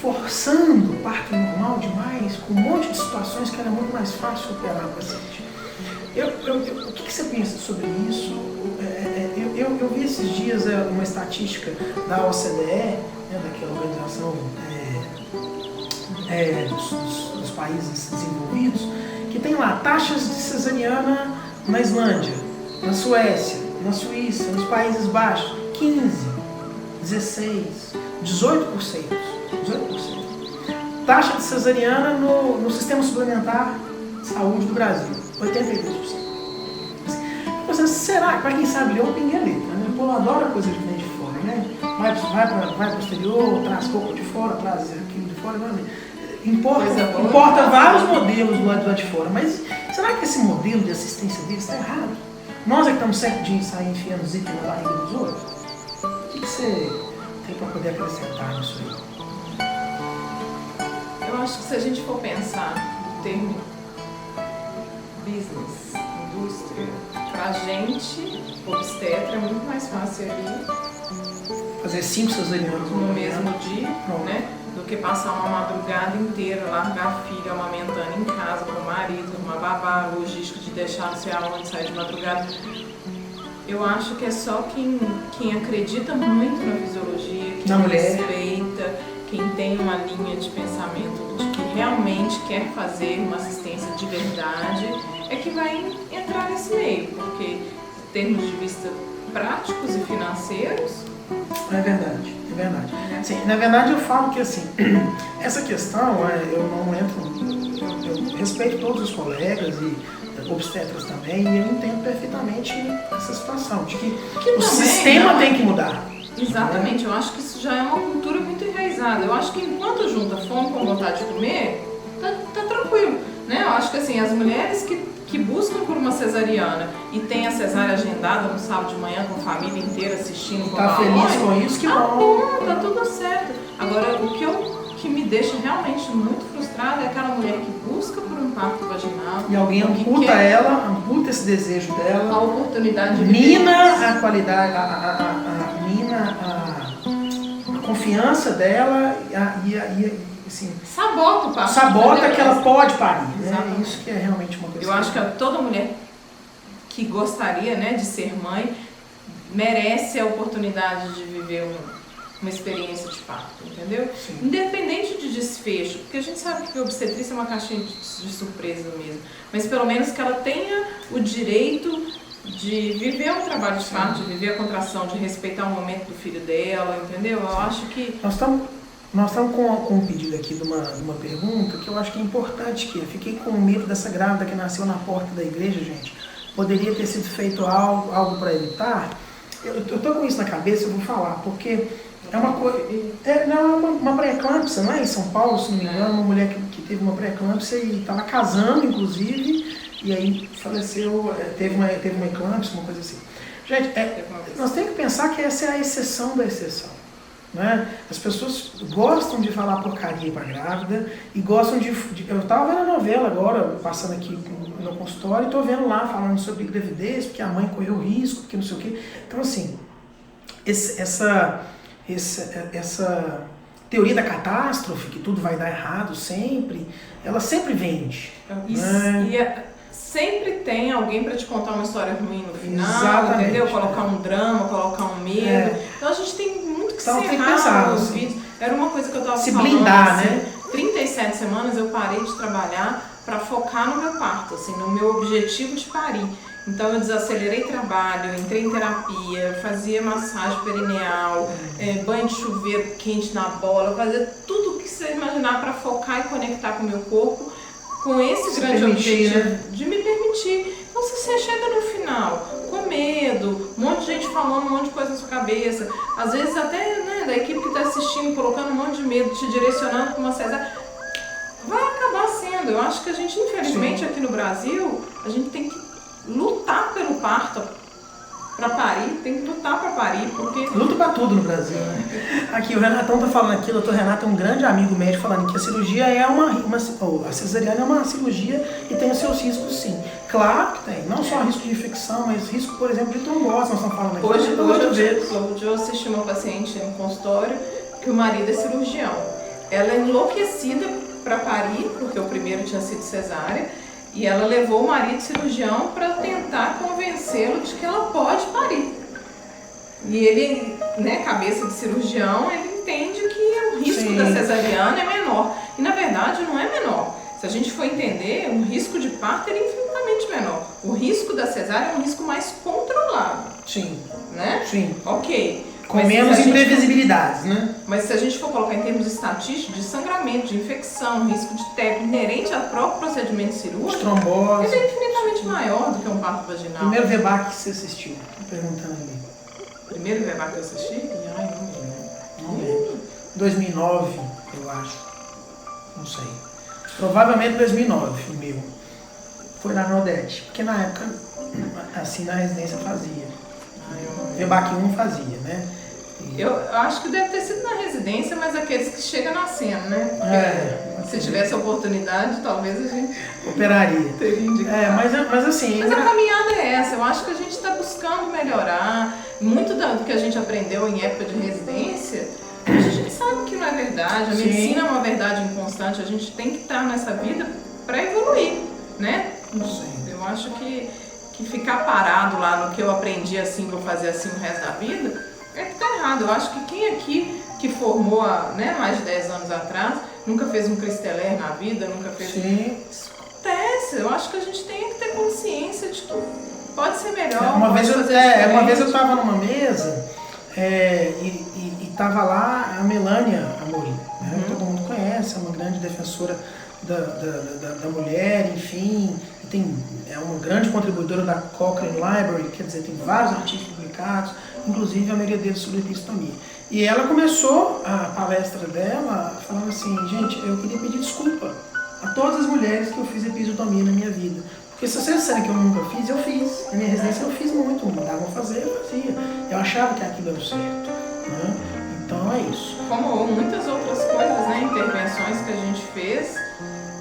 forçando o parto normal demais, com um monte de situações que era muito mais fácil operar o paciente. O que você pensa sobre isso? Eu vi esses dias uma estatística da OCDE, né, daquela organização dos países desenvolvidos, que tem lá taxas de cesariana na Islândia, na Suécia, na Suíça, nos Países Baixos, 15, 16, 18%. Taxa de cesariana no sistema suplementar de saúde do Brasil, 82%. Será que, para quem sabe ler, eu pinguei a letra, né? O povo adora coisa que vem de fora, né? Vai para o exterior, traz pouco de fora, traz aquilo de fora, não é? Importa vários modelos do lado de fora, mas será que esse modelo de assistência deles está errado? Nós é que estamos certos de sair enfiando zíper na barriga dos outros? O que você tem para poder acrescentar nisso aí? Eu acho que se a gente for pensar no termo business, indústria, pra gente, obstetra, é muito mais fácil ali fazer 5 cesarianos no mesmo dia, né? Do que passar uma madrugada inteira, largar a filha amamentando em casa com o marido, uma babá, logística de deixar não sei aonde, sair de madrugada. Eu acho que é só quem acredita muito na fisiologia, Na quem mulher. respeita, quem tem uma linha de pensamento de que realmente quer fazer uma assistência de verdade, é que vai entrar nesse meio, porque em termos de vista práticos e financeiros... É verdade, é verdade. Sim, na verdade eu falo que assim, essa questão, eu não entro, eu respeito todos os colegas e obstetras também, e eu entendo perfeitamente essa situação, de que o também, sistema não, tem que mudar. Exatamente, eu acho que isso já é uma cultura muito enraizada. Eu acho que enquanto junta fome com vontade de comer, tá tranquilo, né? Eu acho que assim, as mulheres que buscam por uma cesariana e tem a cesárea agendada no sábado de manhã com a família inteira assistindo, Tá feliz com isso? Que bom! Tá tudo certo. Agora, o que me deixa realmente muito frustrada é aquela mulher que busca por um parto vaginal e alguém amputa ela, amputa esse desejo dela, a oportunidade de mina a qualidade, mina a confiança dela e assim, sabota o parto. Sabota que ela pode parir, né? Exatamente. Isso que é realmente uma coisa. Eu acho que toda mulher que gostaria, né, de ser mãe merece a oportunidade de viver uma experiência de parto, entendeu? Sim. Independente de desfecho, porque a gente sabe que a obstetrícia é uma caixinha de surpresa mesmo, mas pelo menos que ela tenha o direito de viver um trabalho de parto, de viver a contração, de respeitar o momento do filho dela, entendeu? Eu acho que... Nós estamos com um pedido aqui de uma pergunta que eu acho que é importante, que eu fiquei com medo dessa grávida que nasceu na porta da igreja, gente. Poderia ter sido feito algo para evitar? Eu estou com isso na cabeça, eu vou falar, porque é uma coisa... uma pré-eclâmpsia, não é? Em São Paulo, se não me engano, uma mulher que teve uma pré-eclâmpsia e estava casando, inclusive, e aí faleceu, teve uma eclâmpsia, uma coisa assim. Gente, nós temos que pensar que essa é a exceção da exceção. Né? As pessoas gostam de falar porcaria para grávida e gostam de... Eu estava vendo a novela agora, passando aqui no consultório, e estou vendo lá falando sobre gravidez, porque a mãe correu risco, porque não sei o quê. Então, assim, essa teoria da catástrofe, que tudo vai dar errado sempre, ela sempre vende. Né? Sempre tem alguém para te contar uma história ruim no final, exatamente, entendeu? Colocar um drama, colocar um medo. Então a gente tem muito que então, ser tem que pensar, os vídeos. Era uma coisa que eu estava se falando. blindar, assim, né? 37 semanas eu parei de trabalhar para focar no meu parto, assim, no meu objetivo de parir. Então eu desacelerei trabalho, entrei em terapia, fazia massagem perineal, banho de chuveiro quente na bola, fazia tudo que você imaginar para focar e conectar com o meu corpo, com esse grande objetivo, né? De me permitir. Então se você chega no final com medo, um monte de gente falando um monte de coisa na sua cabeça, às vezes até, né, da equipe que está assistindo, colocando um monte de medo, te direcionando para uma cesárea, vai acabar sendo. Eu acho que a gente, infelizmente, aqui no Brasil, a gente tem que lutar pelo parto para parir, tem que lutar para parir, porque... Luta para tudo no Brasil, né? Aqui, o Renatão tá falando aqui, o doutor Renato é um grande amigo médico, falando que a cirurgia é a cesariana é uma cirurgia e tem os seus riscos, sim. Claro que tem, não só risco de infecção, mas risco, por exemplo, de trombose, nós estamos falando aqui. Hoje eu assisti uma paciente no consultório que o marido é cirurgião. Ela é enlouquecida para parir, porque o primeiro tinha sido cesárea, e ela levou o marido cirurgião para tentar convencê-lo de que ela pode parir. E ele, né, cabeça de cirurgião, ele entende que o risco da cesariana é menor. E na verdade não é menor. Se a gente for entender, o risco de parto é infinitamente menor. O risco da cesárea é um risco mais controlado. Sim. Né? Sim. Ok. Com menos imprevisibilidades, né? Mas se a gente for colocar em termos estatísticos, de sangramento, de infecção, risco de TEP inerente ao próprio procedimento cirúrgico, de trombose, ele é infinitamente maior do que um parto vaginal. Primeiro VBAC que você assistiu? Tô perguntando ali. Primeiro VBAC que eu assisti? Ai, não lembro. Não lembro. 2009, eu acho. Não sei. Provavelmente 2009, o meu. Foi na Nordeste. Porque na época, assim, na residência fazia. VBAC 1 fazia, né? Eu acho que deve ter sido na residência, mas aqueles que chegam nascendo, né? Se tivesse oportunidade, talvez a gente operaria. Teria indicado. Mas assim... Mas a caminhada é essa. Eu acho que a gente está buscando melhorar. Muito do que a gente aprendeu em época de residência, a gente sabe que não é verdade. A medicina é uma verdade inconstante. A gente tem que estar nessa vida para evoluir, né? Não sei. Eu acho que que ficar parado lá no que eu aprendi assim, vou fazer assim o resto da vida, é que tá errado. Eu acho que quem aqui que formou né, mais de 10 anos atrás, nunca fez um Cristeler na vida, nunca fez... Sim. Isso acontece. Eu acho que a gente tem que ter consciência de que pode ser melhor, uma vez eu estava numa mesa e estava lá a Melânia Amorim, né? Todo mundo conhece, é uma grande defensora da mulher, enfim, é uma grande contribuidora da Cochrane Library, quer dizer, tem vários artigos publicados, inclusive a maioria deles sobre epistomia. E ela começou a palestra dela falando assim, gente, eu queria pedir desculpa a todas as mulheres que eu fiz episiotomia na minha vida. Porque se vocês disserem que eu nunca fiz, eu fiz. Na minha residência eu fiz muito, mandavam fazer, eu fazia. Eu achava que aquilo era o certo. Né? Então é isso. Como muitas outras coisas, né? Intervenções que a gente fez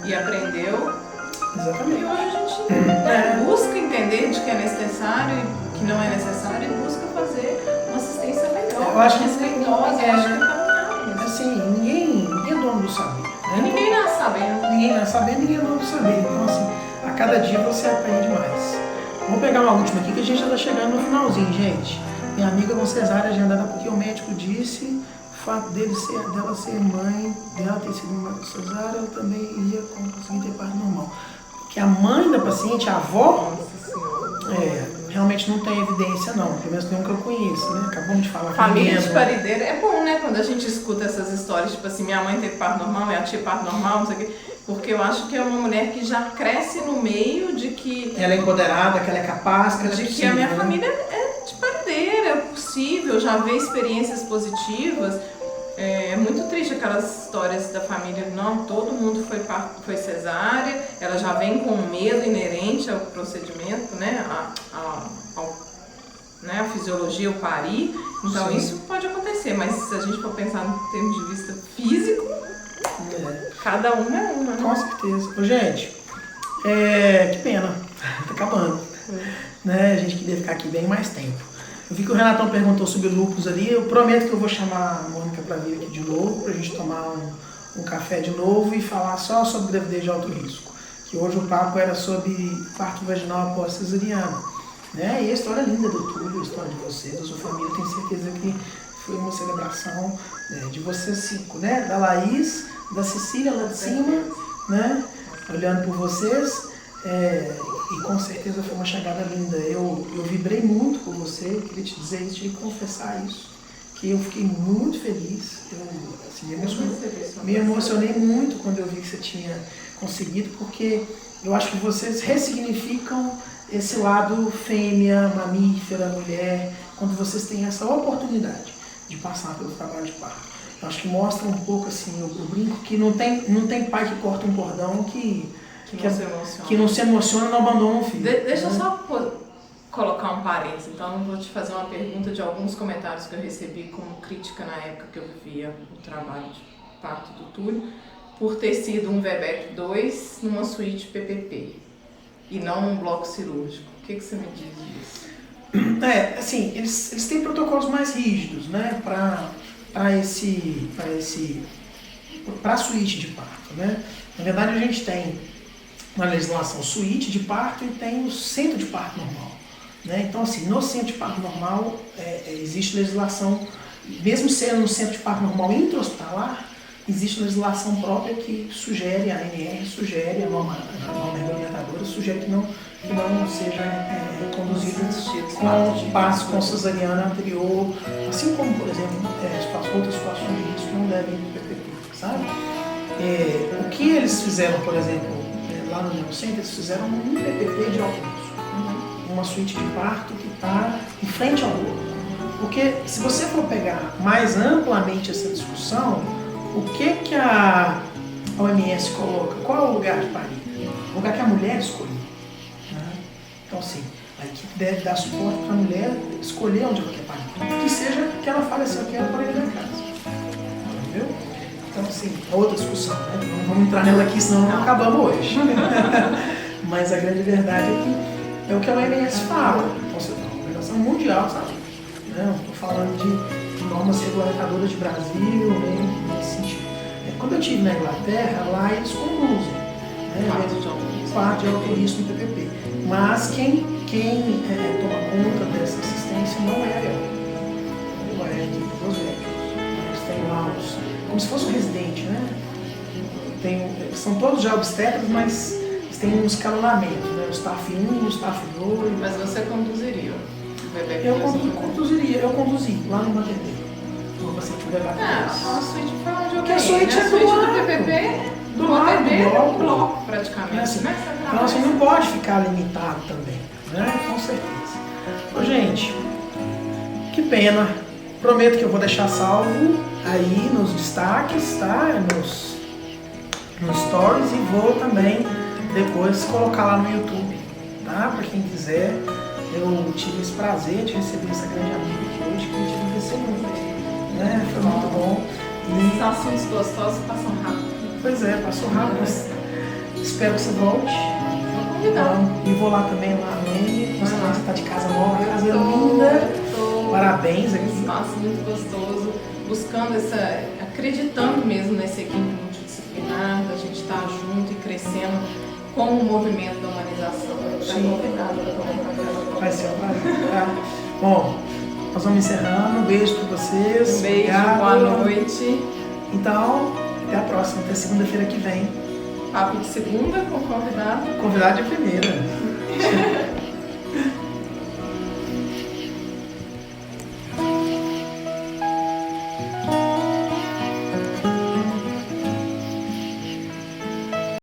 e aprendeu. Exatamente. E hoje a gente busca entender de que é necessário e que não é necessário e busca fazer uma assistência melhor. Eu acho que respeitosa, eu acho que caminhamos. Assim, ninguém é dono do saber. Né? Ninguém nasce sabendo. Ninguém nasce sabendo, ninguém é dono do saber. Então assim, a cada dia você aprende mais. Vamos pegar uma última aqui que a gente já está chegando no finalzinho, gente. Minha amiga com cesárea agendada porque o médico disse o fato dela ser mãe, dela ter sido uma cesárea, ela também iria conseguir ter parto normal. Porque a mãe da paciente, a avó, realmente não tem evidência não, pelo menos nenhum que eu conheço, né? Acabamos de falar. Família de parideira é bom, né? Quando a gente escuta essas histórias, tipo assim, minha mãe teve parto normal, minha tia parto normal, não sei o quê. Porque eu acho que é uma mulher que já cresce no meio de que... Ela é empoderada, que ela é capaz, que ela é possível, que a minha né? família é de parideira, é possível, já vê experiências positivas. É muito triste aquelas histórias da família, não, todo mundo foi cesárea, ela já vem com medo inerente ao procedimento, né? A fisiologia, o parir. Então isso pode acontecer, mas se a gente for pensar em termos de vista físico, cada uma é uma, né? Com certeza. Ô, gente, que pena, tá acabando. Né? A gente queria ficar aqui bem mais tempo. Eu vi que o Renatão perguntou sobre lúpus ali, eu prometo que eu vou chamar a Mônica para vir aqui de novo, pra gente tomar um café de novo e falar só sobre gravidez de alto risco. Que hoje o papo era sobre parto vaginal após cesariana. Né? E a história linda do Túlio, a história de vocês, da sua família, tenho certeza que foi uma celebração de vocês 5, né? Da Laís, da Cecília lá de cima, né? Olhando por vocês, e com certeza foi uma chegada linda. Eu vibrei muito por você, queria te dizer isso, te confessar isso, que eu fiquei muito feliz, me emocionei muito quando eu vi que você tinha conseguido, porque eu acho que vocês ressignificam esse lado fêmea, mamífera, mulher, quando vocês têm essa oportunidade de passar pelo trabalho de parto. Eu acho que mostra um pouco assim, o brinco que não tem pai que corta um cordão que não se emociona, não abandona um filho. Deixa eu só colocar um parênteses. Então eu vou te fazer uma pergunta de alguns comentários que eu recebi como crítica na época que eu vivia o trabalho de parto do Túlio, por ter sido um VBEP 2 numa suíte PPP e não um bloco cirúrgico. O que você me diz disso? Assim, eles têm protocolos mais rígidos, né, para a suíte de parto, né? Na verdade, a gente tem na legislação suíte de parto e tem o centro de parto normal, né? Então, assim, no centro de parto normal existe legislação, mesmo sendo no centro de parto normal intra-hospitalar, existe legislação própria que sugere, a ANR sugere, a norma regulamentadora sugere que não seja conduzido com parto com cesariana anterior, assim como, por exemplo, outras situações de risco não devem ir para o PPP, sabe? O que eles fizeram, por exemplo, lá no Neocentro, eles fizeram um PPP de alto risco, uma suíte de parto que está em frente ao corpo. Porque se você for pegar mais amplamente essa discussão, o que a OMS coloca? Qual é o lugar de parir? O lugar que a mulher escolhe. Né? Então, assim, a equipe deve dar suporte para a mulher escolher onde ela quer parir. Que seja que ela fale assim, eu quero parir na casa. Entendeu? Então, assim, é outra discussão, né? Não vamos entrar nela aqui, senão não acabamos hoje. Mas a grande verdade é que é o que a OMS fala. Então, você tem uma organização mundial, sabe? Não estou falando de normas regulamentadoras de Brasil, né, nesse sentido. Quando eu estive na Inglaterra, lá eles conduzem. né? Quarto de alto Quarto de alto risco no PPP. Mas quem toma conta dessa assistência não é a EL, é a equipe dos médicos. Eles têm lá como se fosse um residente, né? São todos já obstetras, mas eles têm um escalonamento, né? O staff 1, o staff 2. Mas você conduziria o bebê? Eu conduzi lá no Materneiro. Quando você tiver lá. A suíte foi onde eu Porque a suíte é do PPP, do lado, é um bloco praticamente. Assim, Né? então assim, não pode ficar limitado também, né? Com certeza. Ô, gente, que pena. Prometo que eu vou deixar salvo aí nos destaques, tá? Nos stories, e vou também depois colocar lá no YouTube, tá? Para quem quiser. Eu tive esse prazer de receber essa grande amiga aqui hoje, que a gente enriqueceu muito, né? Foi muito bom. E assuntos gostosos passam rápido. Pois é, passou rápido, mas espero que você volte. Vou convidar. E vou lá também, lá no você tá de casa nova, casa linda. Parabéns aí. Espaço muito gostoso, buscando acreditando mesmo nessa equipe multidisciplinar, da gente estar junto e crescendo com o movimento da humanização. Vai ser um prazer, tá? Bom, nós vamos encerrando. Um beijo para vocês. Um beijo, obrigado. boa noite. Então, até a próxima, até segunda-feira que vem. Papo de segunda com convidado. Convidado de primeira.